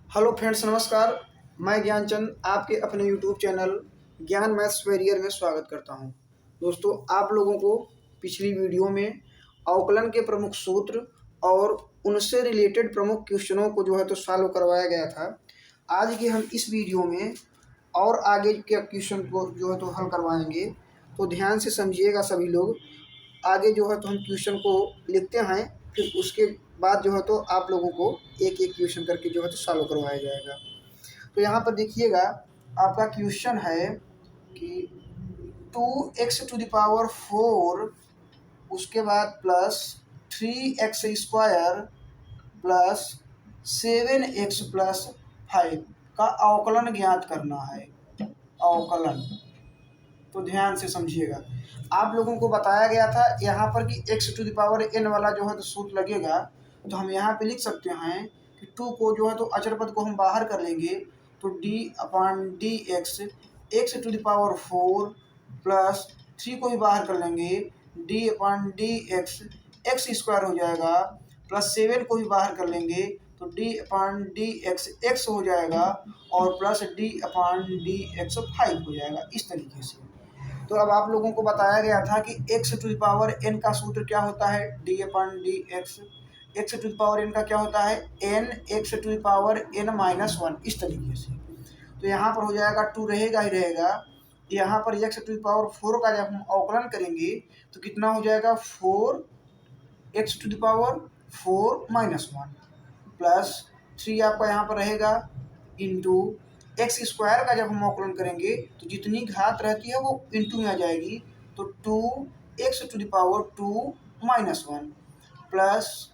Hello friends, नमस्कार। मैं ज्ञानचंद आपके अपने यूट्यूब चैनल ज्ञान मैथ्स वेरियर में स्वागत करता हूं। दोस्तों, आप लोगों को पिछली वीडियो में अवकलन के प्रमुख सूत्र और उनसे रिलेटेड प्रमुख क्वेश्चनों को जो है तो सॉल्व करवाया गया था। आज के हम इस वीडियो में और आगे के क्वेश्चन को जो है तो हल करवाएंगे। तो ध्यान से समझिएगा सभी लोग। आगे जो है तो हम क्वेश्चन को लिखते हैं, फिर उसके बाद जो है तो आप लोगों को एक एक क्वेश्चन करके जो है तो सॉल्व करवाया जाएगा। तो यहाँ पर देखिएगा, आपका क्वेश्चन है कि 2x⁴ उसके बाद प्लस 3x² प्लस 7x+5 का अवकलन ज्ञात करना है। अवकलन तो ध्यान से समझिएगा। आप लोगों को बताया गया था यहाँ पर कि x⁴n वाला जो है तो सूत्र लगेगा। तो हम यहाँ पे लिख सकते हैं कि 2 को जो है तो अचर पद को हम बाहर कर लेंगे, तो d/dx x⁴ प्लस 3 को भी बाहर कर लेंगे, d/dx x² हो जाएगा, प्लस 7 को भी बाहर कर लेंगे तो d/dx x हो जाएगा, और प्लस d/dx 5 हो जाएगा। इस तरीके से। तो अब आप लोगों को बताया गया था कि x⁴n का सूत्र क्या होता है, d/dx। x⁴n का क्या होता है, n x⁴n-1, इस तरीके से। तो यहाँ पर हो जाएगा 2 रहेगा ही रहेगा। यहाँ पर x⁴ का जब हम अवकलन करेंगे तो कितना हो जाएगा, 4x⁴ प्लस 3 आपका यहाँ पर रहेगा इंटू x² का जब हम अवकलन करेंगे तो जितनी घात रहती है वो इंटू में आ जाएगी, तो 2x⁴ प्लस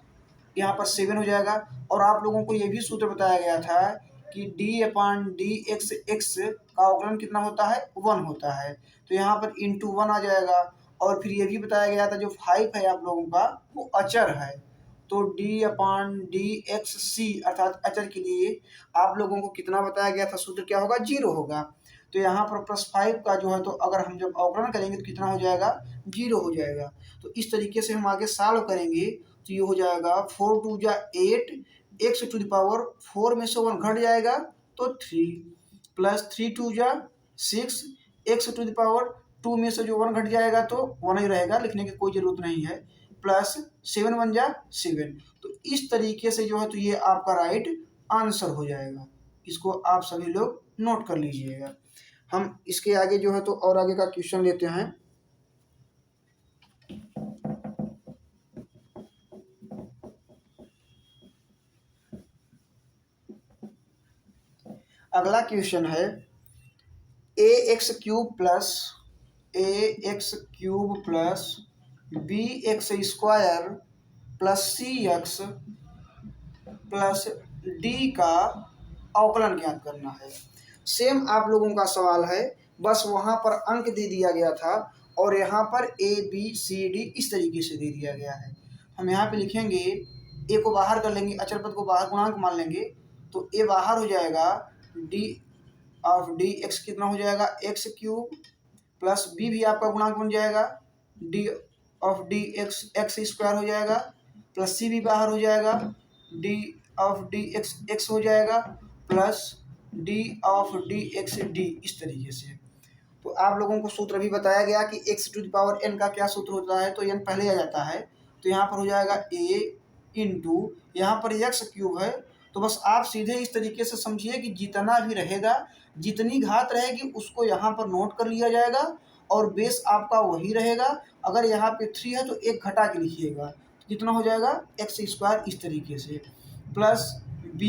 यहाँ पर 7 हो जाएगा। और आप लोगों को ये भी सूत्र बताया गया था कि d/dx x का अवकलन कितना होता है, 1 होता है। तो यहाँ पर इंटू 1 आ जाएगा। और फिर ये भी बताया गया था जो 5 है आप लोगों का वो अचर है, तो d/dx c अर्थात अचर के लिए आप लोगों को कितना बताया गया था, सूत्र क्या होगा, 0 होगा। तो यहाँ पर +5 का जो है तो अगर हम जब अवकलन करेंगे तो कितना हो जाएगा, 0 हो जाएगा। तो इस तरीके से हम आगे सॉल्व करेंगे तो ये हो जाएगा 4 2 जा 8, x⁴ में से 1 घट जाएगा तो 3, प्लस 3 2 जा 6, x⁴ में से जो 1 घट जाएगा तो 1 ही रहेगा, लिखने की कोई ज़रूरत नहीं है, प्लस 7 1 जा 7। तो इस तरीके से जो है तो ये आपका राइट आंसर हो जाएगा। इसको आप सभी लोग नोट कर लीजिएगा। हम इसके आगे जो है तो और आगे का क्वेश्चन लेते हैं। अगला क्वेश्चन है ax³ plus bx² plus cx plus d का अवकलन ज्ञात करना है। सेम आप लोगों का सवाल है, बस वहाँ पर अंक दे दिया गया था और यहाँ पर a b c d इस तरीके से दे दिया गया है। हम यहाँ पे लिखेंगे, a को बाहर कर लेंगे, अचर पद को बाहर गुणांक मान लेंगे, तो a बाहर हो जाएगा, d/dx कितना हो जाएगा, x³ प्लस b भी आपका गुणांक बन जाएगा, d/dx x² हो जाएगा, प्लस c भी बाहर हो जाएगा, d/dx x हो जाएगा, प्लस d/dx d, इस तरीके से। तो आप लोगों को सूत्र भी बताया गया कि x⁴n का क्या सूत्र होता है, तो n पहले आ जाता है। तो यहाँ पर हो जाएगा a इंटू, यहाँ पर x³ है, तो बस आप सीधे इस तरीके से समझिए कि जितना भी रहेगा, जितनी घात रहेगी उसको यहाँ पर नोट कर लिया जाएगा और बेस आपका वही रहेगा। अगर यहाँ पे 3 है तो 1 घटा के लिखिएगा, तो कितना हो जाएगा, x², इस तरीके से, प्लस b,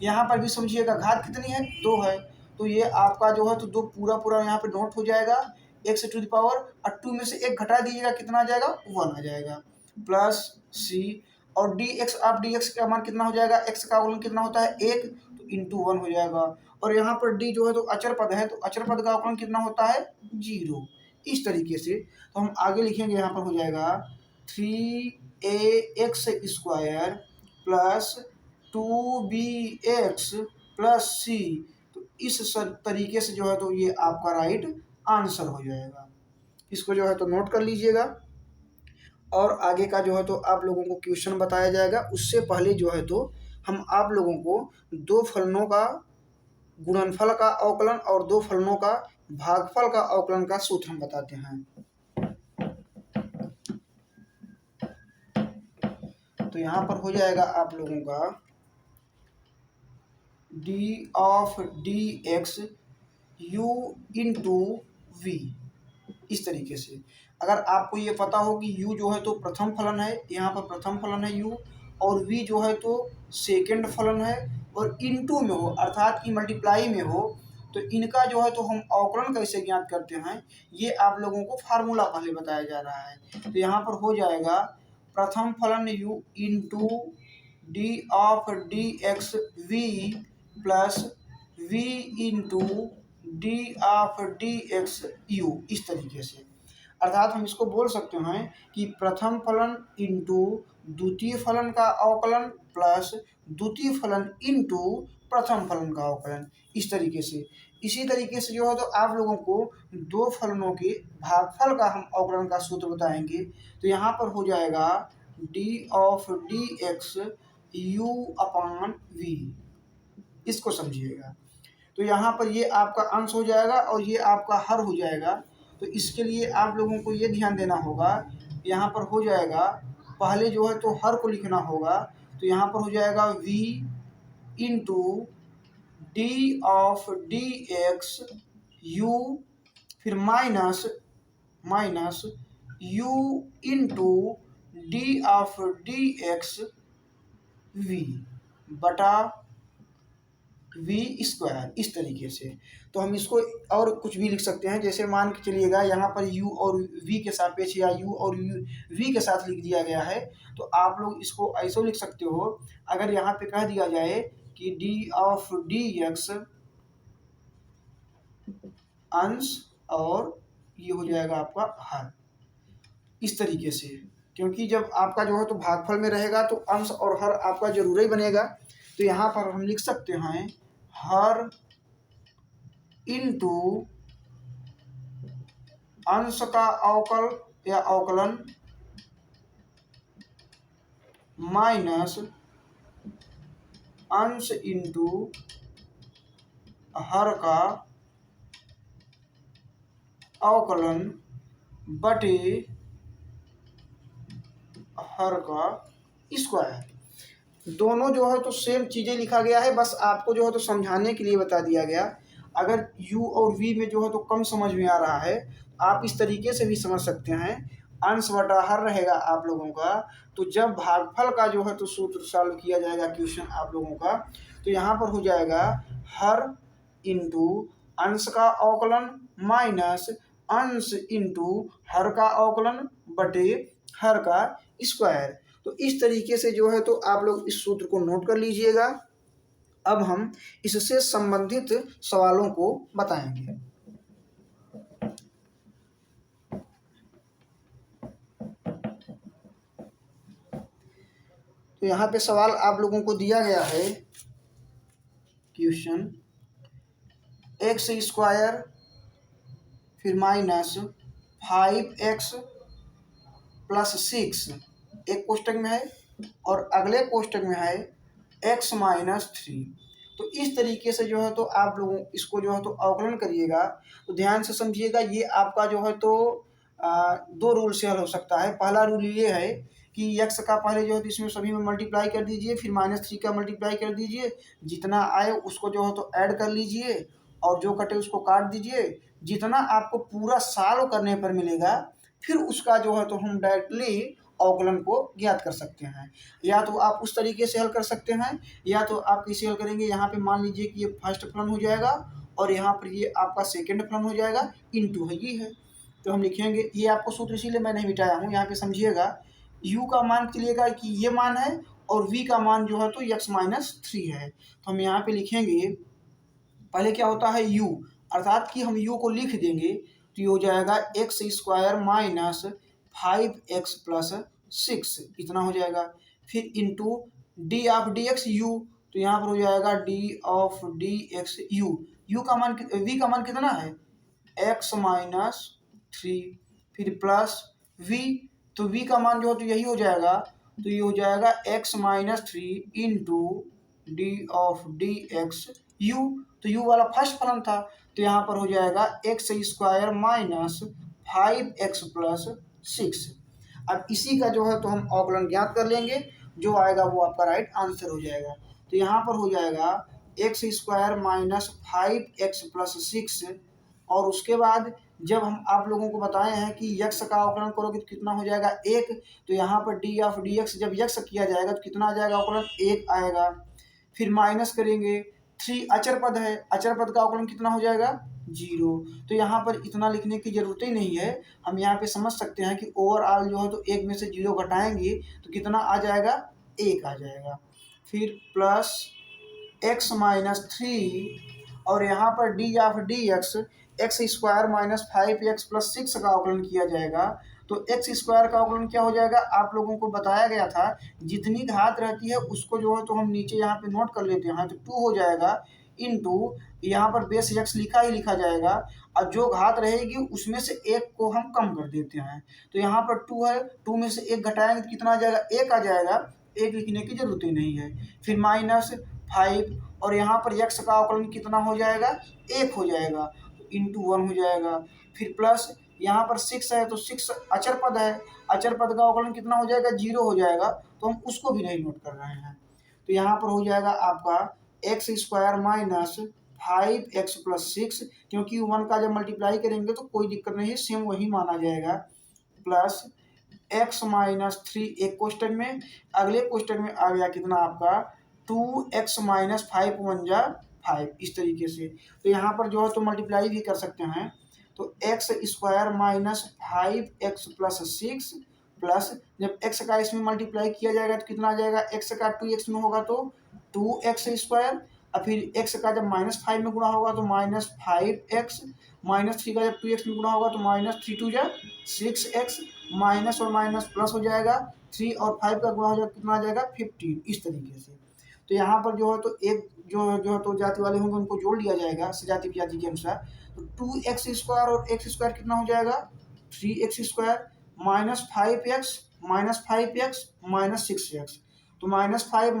यहाँ पर भी समझिएगा घात कितनी है, 2 है, तो ये आपका जो है तो 2 पूरा पूरा यहाँ पे नोट हो जाएगा, x⁴, और 2 में से 1 घटा दीजिएगा, कितना आ जाएगा, 1 आ जाएगा, प्लस c, और dx का मान कितना हो जाएगा, x का अवकलन कितना होता है, 1, तो इंटू 1 हो जाएगा। और यहाँ पर d जो है तो अचर पद है, तो अचर पद का अवकलन कितना होता है, 0, इस तरीके से। तो हम आगे लिखेंगे, यहाँ पर हो जाएगा 3ax² plus 2bx plus c। तो इस तरीके से जो है तो ये आपका राइट आंसर हो जाएगा। इसको जो है तो नोट कर लीजिएगा। और आगे का जो है तो आप लोगों को क्वेश्चन बताया जाएगा, उससे पहले जो है तो हम आप लोगों को दो फलनों का गुणनफल का अवकलन और दो फलनों का भागफल का अवकलन का सूत्र हम बताते हैं। तो यहाँ पर हो जाएगा आप लोगों का d of D x u into v, इस तरीके से। अगर आपको ये पता हो कि u जो है तो प्रथम फलन है, यहाँ पर प्रथम फलन है u, और v जो है तो सेकंड फलन है, और इनटू में हो अर्थात कि मल्टीप्लाई में हो, तो इनका जो है तो हम अवकलन कैसे ज्ञात करते हैं, ये आप लोगों को फार्मूला पहले बताया जा रहा है। तो यहाँ पर हो जाएगा प्रथम फलन u into D of D x v plus v into D of D x u, इस तरीके से। अर्थात हम इसको बोल सकते हैं कि प्रथम फलन इंटू द्वितीय फलन का अवकलन प्लस द्वितीय फलन इंटू प्रथम फलन का अवकलन, इस तरीके से। इसी तरीके से जो है तो आप लोगों को दो फलनों के भागफल का हम अवकलन का सूत्र बताएंगे। तो यहाँ पर हो जाएगा d of D x u upon v, इसको समझिएगा। तो यहाँ पर ये आपका अंश हो जाएगा और ये आपका हर हो जाएगा। तो इसके लिए आप लोगों को ये ध्यान देना होगा, यहाँ पर हो जाएगा पहले जो है तो हर को लिखना होगा। तो यहाँ पर हो जाएगा v into D of D x U, फिर minus U into D of D x V बटा वी स्क्वायर, इस तरीके से। तो हम इसको और कुछ भी लिख सकते हैं, जैसे मान के चलिएगा यहाँ पर u और v के सापेक्ष या u और v के साथ लिख दिया गया है, तो आप लोग इसको ऐसे लिख सकते हो। अगर यहाँ पे कह दिया जाए कि डी ऑफ डी एक्स अंश और ये हो जाएगा आपका हर, इस तरीके से। क्योंकि जब आपका जो है तो भागफल में रहेगा तो अंश और हर आपका जरूर ही बनेगा। तो यहाँ पर हम लिख सकते हैं हर इंटू अंश का अवकल या अवकलन माइनस अंश इंटू हर का अवकलन बटे हर का स्क्वायर। दोनों जो है तो सेम चीज़ें लिखा गया है, बस आपको जो है तो समझाने के लिए बता दिया गया। अगर u और v में जो है तो कम समझ में आ रहा है, आप इस तरीके से भी समझ सकते हैं। अंश बटा हर रहेगा आप लोगों का, तो जब भागफल का जो है तो सूत्र सॉल्व किया जाएगा क्वेश्चन आप लोगों का, तो यहाँ पर हो जाएगा हर इंटू अंश का अवकलन माइनस अंश इंटू हर का अवकलन बटे हर का स्क्वायर। तो इस तरीके से जो है तो आप लोग इस सूत्र को नोट कर लीजिएगा। अब हम इससे संबंधित सवालों को बताएंगे। तो यहाँ पे सवाल आप लोगों को दिया गया है, क्वेश्चन एक्स स्क्वायर फिर माइनस 5x प्लस 6 एक कोष्टक में है और अगले कोष्टक में है x माइनस 3। तो इस तरीके से जो है तो आप लोगों इसको जो है तो अवकलन करिएगा। तो ध्यान से समझिएगा, ये आपका जो है तो दो रूल से हल हो सकता है। पहला रूल ये है कि x का पहले जो है तो इसमें सभी में मल्टीप्लाई कर दीजिए, फिर -3 का मल्टीप्लाई कर दीजिए, जितना आए उसको जो है तो ऐड कर लीजिए और जो कटे उसको काट दीजिए। जितना आपको पूरा सॉल्व करने पर मिलेगा फिर उसका जो है तो हम डायरेक्टली अवकलन को ज्ञात कर सकते हैं। या तो आप उस तरीके से हल कर सकते हैं, या तो आप कैसे हल करेंगे, यहाँ पे मान लीजिए कि ये फर्स्ट फलन हो जाएगा और यहाँ पर ये आपका सेकंड फलन हो जाएगा, इंटू है ये है। तो हम लिखेंगे, ये आपको सूत्र इसीलिए मैं नहीं मिटाया हूँ, यहाँ पे समझिएगा। u का मान चलिएगा कि ये मान है और v का मान जो है तो x माइनस 3 है। तो हम यहाँ पे लिखेंगे, पहले क्या होता है u, अर्थात कि हम u को लिख देंगे तो ये हो जाएगा x square minus 5x plus 6, इतना हो जाएगा। फिर into D of D x you, तो यहाँ पर हो जाएगा d of D x you. You का मान v का मान कितना है x माइनस 3, फिर प्लस v, तो v का मान जो है तो यही हो जाएगा। तो ये हो जाएगा x minus 3 into D of D x you, तो यू वाला फर्स्ट फलन था, तो यहाँ पर हो जाएगा x square minus 5x plus 6। अब इसी का जो है तो हम अवकलन ज्ञात कर लेंगे, जो आएगा वो आपका राइट आंसर हो जाएगा। तो यहाँ पर हो जाएगा x square minus 5x plus 6, और उसके बाद जब हम आप लोगों को बताए हैं कि यक्स का अवकलन करोगे तो कितना हो जाएगा 1, तो यहाँ पर डी ऑफ डी एक्स जब यक्स किया जाएगा तो कितना आ जाएगा अवकलन 1 आएगा। फिर माइनस करेंगे 3, अचर पद है, अचर पद का अवकलन कितना हो जाएगा 0। तो यहाँ पर इतना लिखने की जरूरत ही नहीं है, हम यहाँ पे समझ सकते हैं कि ओवरऑल जो है तो 1 में से 0 घटाएंगे तो कितना आ जाएगा 1 आ जाएगा। फिर प्लस एक्स माइनस 3, और यहाँ पर D of D x square minus 5x plus 6 का अवकलन किया जाएगा। तो एक्स स्क्वायर का अवकलन क्या हो जाएगा, आप लोगों को बताया गया था जितनी घात रहती है उसको जो है तो हम नीचे यहाँ पे नोट कर लेते हैं, तो 2 हो जाएगा इनटू यहाँ पर बेस एक्स लिखा ही लिखा जाएगा, और जो घात रहेगी उसमें से एक को हम कम कर देते हैं। तो यहाँ पर 2 है, 2 में से 1 घटाएंगे तो कितना आ जाएगा 1 आ जाएगा, 1 लिखने की जरूरत ही नहीं है। फिर माइनस 5, और यहाँ पर x का अवकलन कितना हो जाएगा 1 हो जाएगा, इंटू 1 हो जाएगा। फिर प्लस यहाँ पर 6 है, तो 6 अचर पद है, अचर पद का अवकलन कितना हो जाएगा 0 हो जाएगा, तो हम उसको भी नहीं नोट कर रहे हैं। तो यहाँ पर हो जाएगा आपका x square minus 5x plus 6, क्योंकि 1 का जब मल्टीप्लाई करेंगे तो कोई दिक्कत नहीं है, सेम वही माना जाएगा, प्लस x माइनस 3 एक क्वेश्चन में, अगले क्वेश्चन में आ गया कितना आपका 2x माइनस 5 1 जा 5, इस तरीके से। तो यहाँ पर जो है तो मल्टीप्लाई भी कर सकते हैं, तो x square minus 5x plus 6 plus, जब x का इसमें मल्टीप्लाई किया जाएगा तो कितना आ जाएगा, x का 2x में होगा तो 2x स्क्वायर, और फिर x का जब माइनस 5 में गुणा होगा तो माइनस 5x, माइनस 3 का जब 2x में गुणा होगा तो माइनस 3 2 जा 6x, माइनस और माइनस प्लस हो जाएगा, 3 और 5 का गुणा हो जाएगा कितना आ जाएगा 15, इस तरीके से। तो यहाँ पर जो है तो एक जो है तो जाति वाले होंगे उनको जोड़ लिया जाएगा सजाति विजाति के अनुसार, तो 2x स्क्वायर और x स्क्वायर कितना हो जाएगा 3x square, minus 5x minus 6x, तो माइनस 5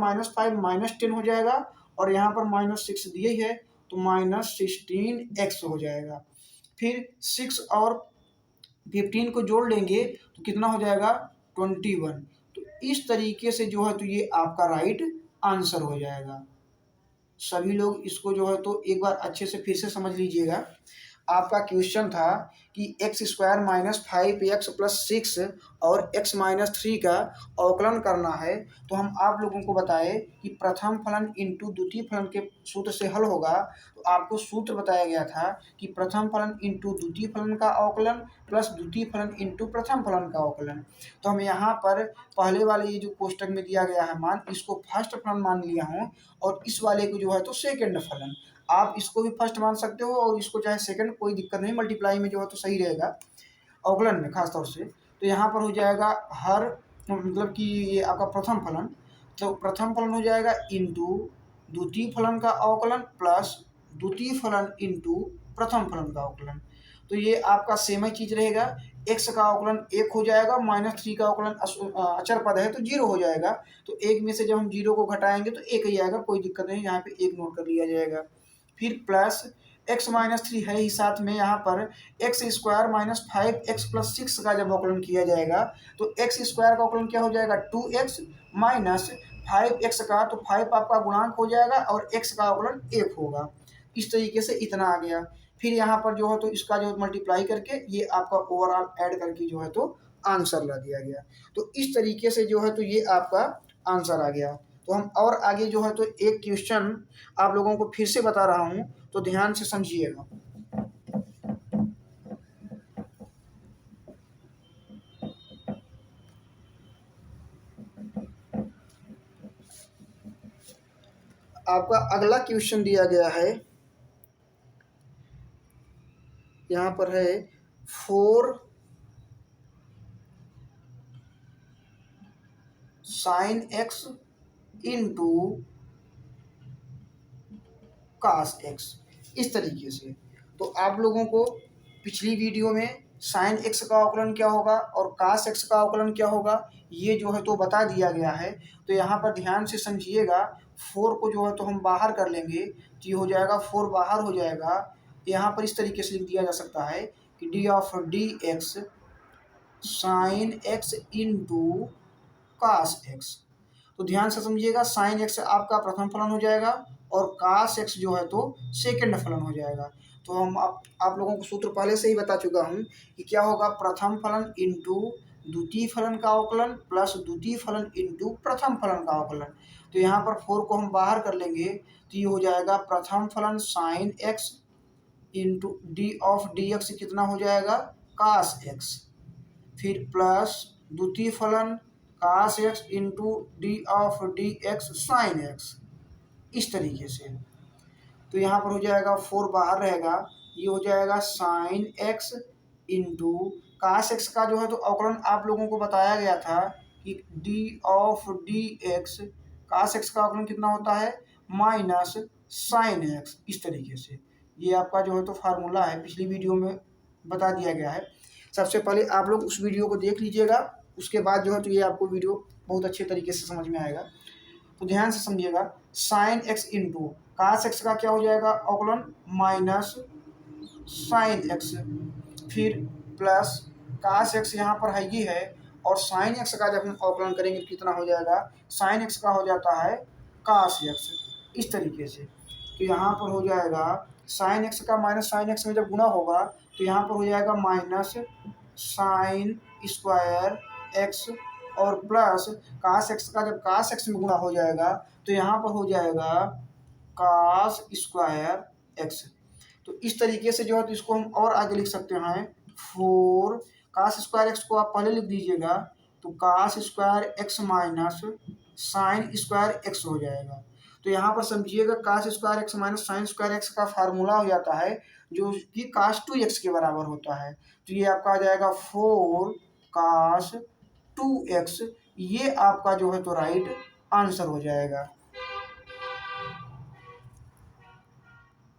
माइनस 10 हो जाएगा, और यहाँ पर माइनस 6 दिए ही है तो माइनस 16x हो जाएगा। फिर 6 और 15 को जोड़ लेंगे तो कितना हो जाएगा 21। तो इस तरीके से जो है तो ये आपका राइट आंसर हो जाएगा। सभी लोग इसको जो है तो एक बार अच्छे से फिर से समझ लीजिएगा। आपका क्वेश्चन था कि x square minus 5x plus 6 और x माइनस 3 का अवकलन करना है, तो हम आप लोगों को बताए कि प्रथम फलन इंटू द्वितीय फलन के सूत्र से हल होगा। तो आपको सूत्र बताया गया था कि प्रथम फलन इंटू द्वितीय फलन का अवकलन प्लस द्वितीय फलन इंटू प्रथम फलन का अवकलन। तो हम यहाँ पर पहले वाले ये जो कोष्टक में दिया गया है मान, इसको फर्स्ट फलन मान लिया हूँ, और इस वाले को जो है तो सेकेंड फलन। आप इसको भी फर्स्ट मान सकते हो और इसको चाहे सेकंड, कोई दिक्कत नहीं, मल्टीप्लाई में जो है तो सही रहेगा अवकलन में खास तौर से। तो यहाँ पर हो जाएगा हर मतलब कि ये आपका प्रथम फलन, तो प्रथम फलन हो जाएगा इंटू द्वितीय फलन का अवकलन प्लस द्वितीय फलन इंटू प्रथम फलन का अवकलन। तो ये आपका सेम ही चीज रहेगा, x का अवकलन 1 हो जाएगा, माइनस 3 का अवकलन अचर पद है तो 0 हो जाएगा, तो 1 में से जब हम 0 को घटाएंगे तो 1 ही आएगा, कोई दिक्कत नहीं, यहाँ पे 1 नोट कर लिया जाएगा। फिर प्लस x माइनस 3 है ही साथ में, यहाँ पर x square minus 5x plus 6 का जब अवकलन किया जाएगा तो x स्क्वायर का अवकलन क्या हो जाएगा 2x माइनस 5x का, तो 5 आपका गुणांक हो जाएगा और x का अवकलन 1 होगा। इस तरीके से इतना आ गया। फिर यहाँ पर जो है तो इसका जो मल्टीप्लाई करके ये आपका ओवरऑल ऐड करके जो है तो आंसर ला दिया गया। तो इस तरीके से जो है तो ये आपका आंसर आ गया। तो हम और आगे जो है तो एक क्वेश्चन आप लोगों को फिर से बता रहा हूँ, तो ध्यान से समझिएगा। आपका अगला क्वेश्चन दिया गया है, यहाँ पर है 4 sin x into cos x, इस तरीके से। तो आप लोगों को पिछली वीडियो में sin x का अवकलन क्या होगा और cos x का अवकलन क्या होगा ये जो है तो बता दिया गया है। तो यहाँ पर ध्यान से समझिएगा, 4 को जो है तो हम बाहर कर लेंगे तो ये हो जाएगा 4 बाहर हो जाएगा। यहाँ पर इस तरीके से लिख दिया जा सकता है कि d of D x sine x into cos x. तो ध्यान से समझिएगा, साइन एक्स आपका प्रथम फलन हो जाएगा और कास एक्स जो है तो सेकंड फलन हो जाएगा। तो हम आप लोगों को सूत्र पहले से ही बता चुका हूँ कि क्या होगा, प्रथम फलन इंटू द्वितीय फलन का अवकलन प्लस द्वितीय फलन इंटू प्रथम फलन का अवकलन। तो यहाँ पर 4 को हम बाहर कर लेंगे तो ये हो जाएगा प्रथम फलन sine x into D of D X कितना हो जाएगा, कास एक्स, फिर प्लस द्वितीय फलन cos X into D of D x sine X, इस तरीके से। तो यहाँ पर हो जाएगा 4 बाहर रहेगा, ये हो जाएगा sine x into cos x का जो है तो अवकलन आप लोगों को बताया गया था कि d of D x cos x का अवकलन कितना होता है, माइनस साइन एक्स, इस तरीके से। ये आपका जो है तो फार्मूला है, पिछली वीडियो में बता दिया गया है। सबसे पहले आप लोग उस वीडियो को देख लीजिएगा, उसके बाद जो है तो ये आपको वीडियो बहुत अच्छे तरीके से समझ में आएगा। तो ध्यान से समझिएगा, sine x into cos x का क्या हो जाएगा अवकलन, माइनस साइन एक्स, फिर प्लस कास एक्स यहाँ पर है ये है, और साइन एक्स का जब हम अवकलन करेंगे तो कितना हो जाएगा, साइन एक्स का हो जाता है कास एक्स, इस तरीके से। तो यहाँ पर हो जाएगा साइन एक्स का माइनस साइन एक्स में जब गुणा होगा तो यहाँ पर हो जाएगा माइनस साइन स्क्वायर एक्स, और प्लस कास एक्स का जब कास एक्स में गुणा हो जाएगा तो यहाँ पर हो जाएगा कास स्क्वायर एक्स। तो इस तरीके से जो है तो इसको हम और आगे लिख सकते हैं, 4 कास स्क्वायर एक्स को आप पहले लिख दीजिएगा तो cos square x minus sine square x हो जाएगा। तो यहाँ पर समझिएगा cos square x minus sine square x का फार्मूला हो जाता है जो कि कास 2x के बराबर होता है। तो ये आपका आ जाएगा 4 कास 2x, ये आपका जो है तो राइट आंसर हो जाएगा।